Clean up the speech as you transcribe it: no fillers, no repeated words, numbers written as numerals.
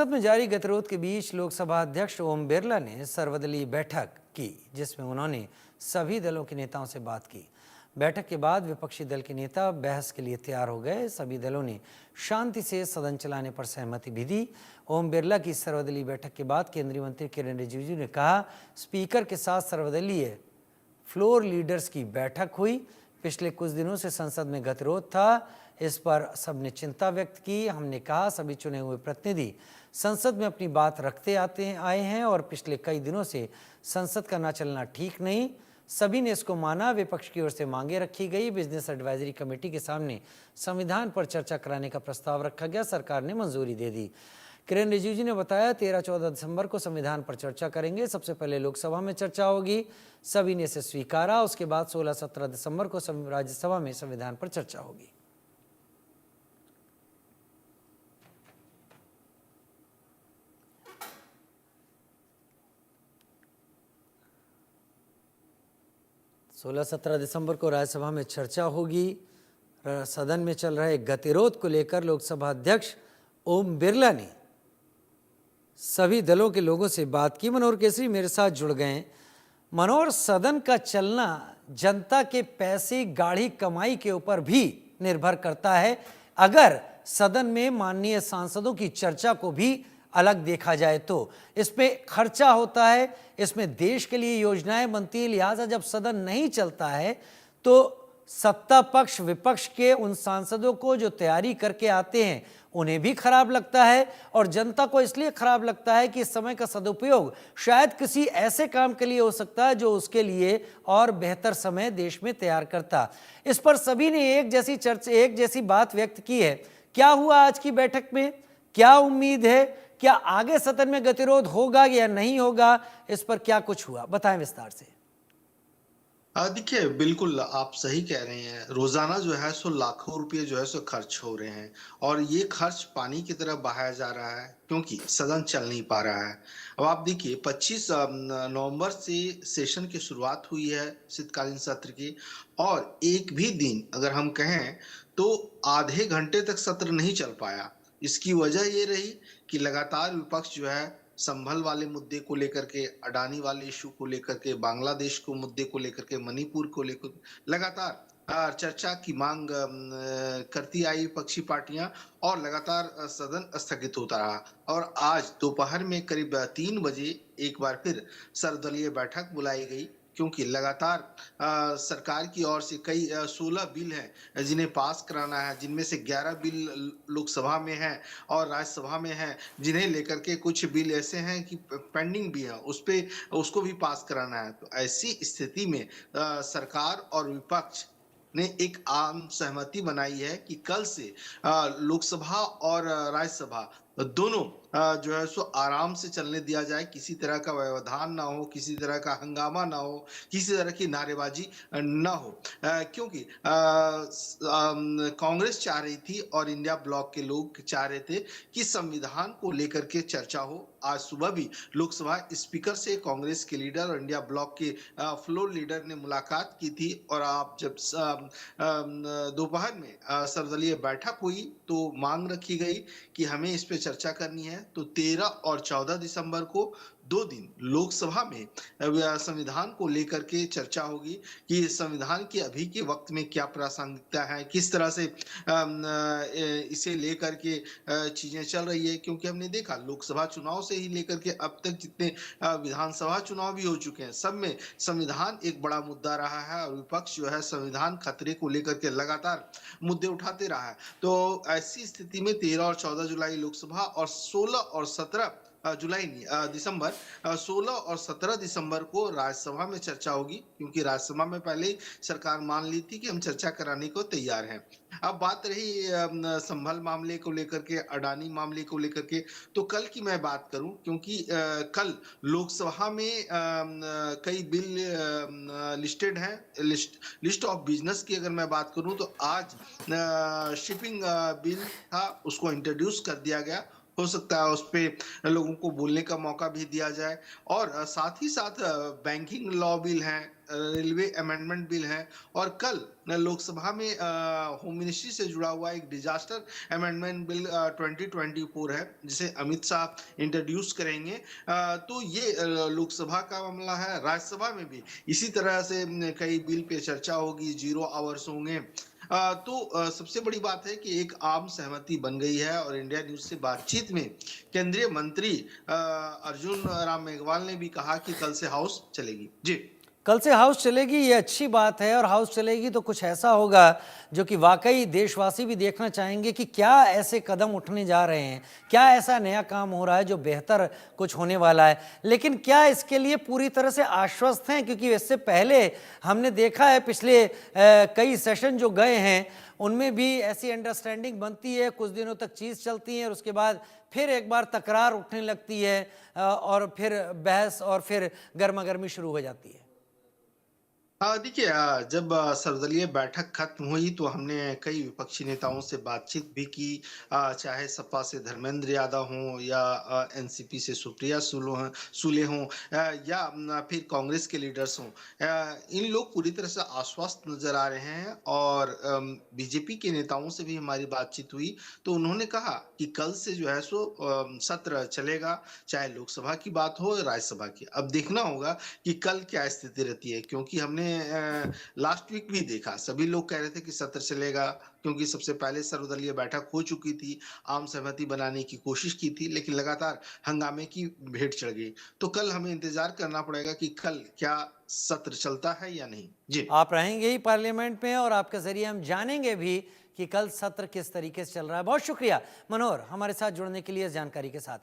संसद में जारी गतिरोध के बीच लोकसभा अध्यक्ष ओम बिरला ने सर्वदलीय बैठक की, जिसमें उन्होंने सभी दलों के नेताओं से बात की। बैठक के बाद विपक्षी दल के नेता बहस के लिए तैयार हो गए। सभी दलों ने शांति से सदन चलाने पर सहमति भी दी। ओम बिरला की सर्वदलीय बैठक के बाद केंद्रीय मंत्री किरेन रिजिजू ने कहा, स्पीकर के साथ सर्वदलीय फ्लोर लीडर्स की बैठक हुई। पिछले कुछ दिनों से संसद में गतिरोध था, इस पर सबने चिंता व्यक्त की। हमने कहा, सभी चुने हुए प्रतिनिधि संसद में अपनी बात रखते आए हैं और पिछले कई दिनों से संसद का ना चलना ठीक नहीं। सभी ने इसको माना। विपक्ष की ओर से मांगे रखी गई। बिजनेस एडवाइजरी कमेटी के सामने संविधान पर चर्चा कराने का प्रस्ताव रखा गया। सरकार ने मंजूरी दे दी। किरेन रिजिजू ने बताया, 13-14 दिसंबर को संविधान पर चर्चा करेंगे। सबसे पहले लोकसभा में चर्चा होगी। सभी ने इसे स्वीकारा। उसके बाद 16-17 दिसंबर को राज्यसभा में संविधान पर चर्चा होगी। सोलह 17 दिसंबर को राज्यसभा में चर्चा होगी। सदन में चल रहे गतिरोध को लेकर लोकसभा अध्यक्ष ओम बिरला ने सभी दलों के लोगों से बात की। मनोहर केसरी मेरे साथ जुड़ गए हैं। मनोहर, सदन का चलना जनता के पैसे गाढ़ी कमाई के ऊपर भी निर्भर करता है। अगर सदन में माननीय सांसदों की चर्चा को भी अलग देखा जाए तो इसमें खर्चा होता है, इसमें देश के लिए योजनाएं बनती हैं। लिहाजा जब सदन नहीं चलता है तो सत्ता पक्ष विपक्ष के उन सांसदों को जो तैयारी करके आते हैं उन्हें भी खराब लगता है, और जनता को इसलिए खराब लगता है कि इस समय का सदुपयोग शायद किसी ऐसे काम के लिए हो सकता है जो उसके लिए और बेहतर समय देश में तैयार करता। इस पर सभी ने एक जैसी बात व्यक्त की है। क्या हुआ आज की बैठक में? क्या उम्मीद है? क्या आगे सदन में गतिरोध होगा या नहीं होगा? इस पर क्या कुछ हुआ, बताएं विस्तार से। देखिए, बिल्कुल आप सही कह रहे हैं। रोजाना जो है सो लाखों रुपए जो है सो खर्च हो रहे हैं, और ये खर्च पानी की तरह बहाया जा रहा है क्योंकि सदन चल नहीं पा रहा है। अब आप देखिए, 25 नवंबर से सेशन की शुरुआत हुई है शीतकालीन सत्र की, और एक भी दिन अगर हम कहें तो आधे घंटे तक सत्र नहीं चल पाया। इसकी वजह ये रही कि लगातार विपक्ष जो है संभल वाले मुद्दे को लेकर के, अडानी वाले इशू को लेकर के, बांग्लादेश को मुद्दे को लेकर के, मणिपुर को लेकर लगातार चर्चा की मांग करती आई विपक्षी पार्टियां, और लगातार सदन स्थगित होता रहा। और आज दोपहर में करीब 3 बजे एक बार फिर सर्वदलीय बैठक बुलाई गई, क्योंकि लगातार सरकार की ओर से कई 16 बिल हैं जिन्हें पास कराना है, जिनमें से 11 बिल लोकसभा में हैं और राज्यसभा में हैं, जिन्हें लेकर के कुछ बिल ऐसे हैं कि पेंडिंग भी है, उसको भी पास कराना है। तो ऐसी स्थिति में सरकार और विपक्ष ने एक आम सहमति बनाई है कि कल से लोकसभा और राज्यसभा दोनों जो है सो आराम से चलने दिया जाए। किसी तरह का व्यवधान ना हो, किसी तरह का हंगामा ना हो, किसी तरह की नारेबाजी ना हो, क्योंकि कांग्रेस चाह रही थी और इंडिया ब्लॉक के लोग चाह रहे थे कि संविधान को लेकर के चर्चा हो। आज सुबह भी लोकसभा स्पीकर से कांग्रेस के लीडर और इंडिया ब्लॉक के फ्लोर लीडर ने मुलाकात की थी, और आप जब दोपहर में सर्वदलीय बैठक हुई तो मांग रखी गई कि हमें इस पे चर्चा करनी है। तो 13 और 14 दिसंबर को 2 दिन लोकसभा में संविधान को लेकर के चर्चा होगी कि संविधान के अभी के वक्त में क्या प्रासंगिकता है, किस तरह से इसे लेकर के चीजें चल रही है। क्योंकि हमने देखा लोकसभा चुनाव से ही लेकर के अब तक जितने विधानसभा चुनाव भी हो चुके हैं, सब में संविधान एक बड़ा मुद्दा रहा है, और विपक्ष जो है संविधान खतरे को लेकर के लगातार मुद्दे उठाते रहा है। तो ऐसी स्थिति में 13 और 14 जुलाई लोकसभा, और 16 और 17 जुलाई नहीं, दिसंबर, 16 और 17 दिसंबर को राज्यसभा में चर्चा होगी, क्योंकि राज्यसभा में पहले ही सरकार मान ली थी कि हम चर्चा कराने को तैयार हैं। अब बात रही संभल मामले को लेकर के, अडानी मामले को लेकर के, तो कल की मैं बात करूं, क्योंकि कल लोकसभा में कई बिल लिस्टेड हैं। लिस्ट ऑफ बिजनेस की अगर मैं बात करूं तो आज शिपिंग बिल था, उसको इंट्रोड्यूस कर दिया गया। हो सकता है उस पे लोगों को बोलने का मौका भी दिया जाए और साथ ही साथ बैंकिंग लॉ बिल है, रेलवे अमेंडमेंट बिल है और कल लोकसभा में होम मिनिस्ट्री से जुड़ा हुआ एक डिजास्टर अमेंडमेंट बिल 2024 है जिसे अमित शाह इंट्रोड्यूस करेंगे। तो ये लोकसभा का मामला है। राज्यसभा में भी इसी तरह से कई बिल पे चर्चा होगी, 0 आवर्स होंगे। तो सबसे बड़ी बात है कि एक आम सहमति बन गई है और इंडिया न्यूज से बातचीत में केंद्रीय मंत्री अर्जुन राम मेघवाल ने भी कहा कि कल से हाउस चलेगी। जी। कल से हाउस चलेगी, ये अच्छी बात है। और हाउस चलेगी तो कुछ ऐसा होगा जो कि वाकई देशवासी भी देखना चाहेंगे कि क्या ऐसे कदम उठने जा रहे हैं, क्या ऐसा नया काम हो रहा है जो बेहतर कुछ होने वाला है। लेकिन क्या इसके लिए पूरी तरह से आश्वस्त हैं? क्योंकि इससे पहले हमने देखा है पिछले कई सेशन जो गए हैं उनमें भी ऐसी अंडरस्टैंडिंग बनती है, कुछ दिनों तक चीज़ चलती है और उसके बाद फिर एक बार तकरार उठने लगती है और फिर बहस और फिर गर्मागर्मी शुरू हो जाती है। देखिए, जब सर्वदलीय बैठक खत्म हुई तो हमने कई विपक्षी नेताओं से बातचीत भी की, चाहे सपा से धर्मेंद्र यादव हों या एनसीपी से सुप्रिया सूले हों, या फिर कांग्रेस के लीडर्स हों। इन लोग पूरी तरह से आश्वस्त नजर आ रहे हैं और बीजेपी के नेताओं से भी हमारी बातचीत हुई तो उन्होंने कहा कि कल से जो है सो सत्र चलेगा, चाहे लोकसभा की बात हो या राज्यसभा की। अब देखना होगा कि कल क्या स्थिति रहती है, क्योंकि हमने लास्ट वीक भी देखा, सभी लोग कह रहे थे कि सत्र चलेगा क्योंकि सबसे पहले सर्वदलीय बैठक हो चुकी थी, आम सहमति बनाने की कोशिश की थी, लेकिन लगातार हंगामे की भेंट चढ़ गई। तो कल हमें इंतजार करना पड़ेगा कि कल क्या सत्र चलता है या नहीं। जी। आप रहेंगे ही पार्लियामेंट में और आपके जरिए हम जानेंगे भी कि कल सत्र किस तरीके से चल रहा है। बहुत शुक्रिया मनोहर, हमारे साथ जुड़ने के लिए इस जानकारी के साथ।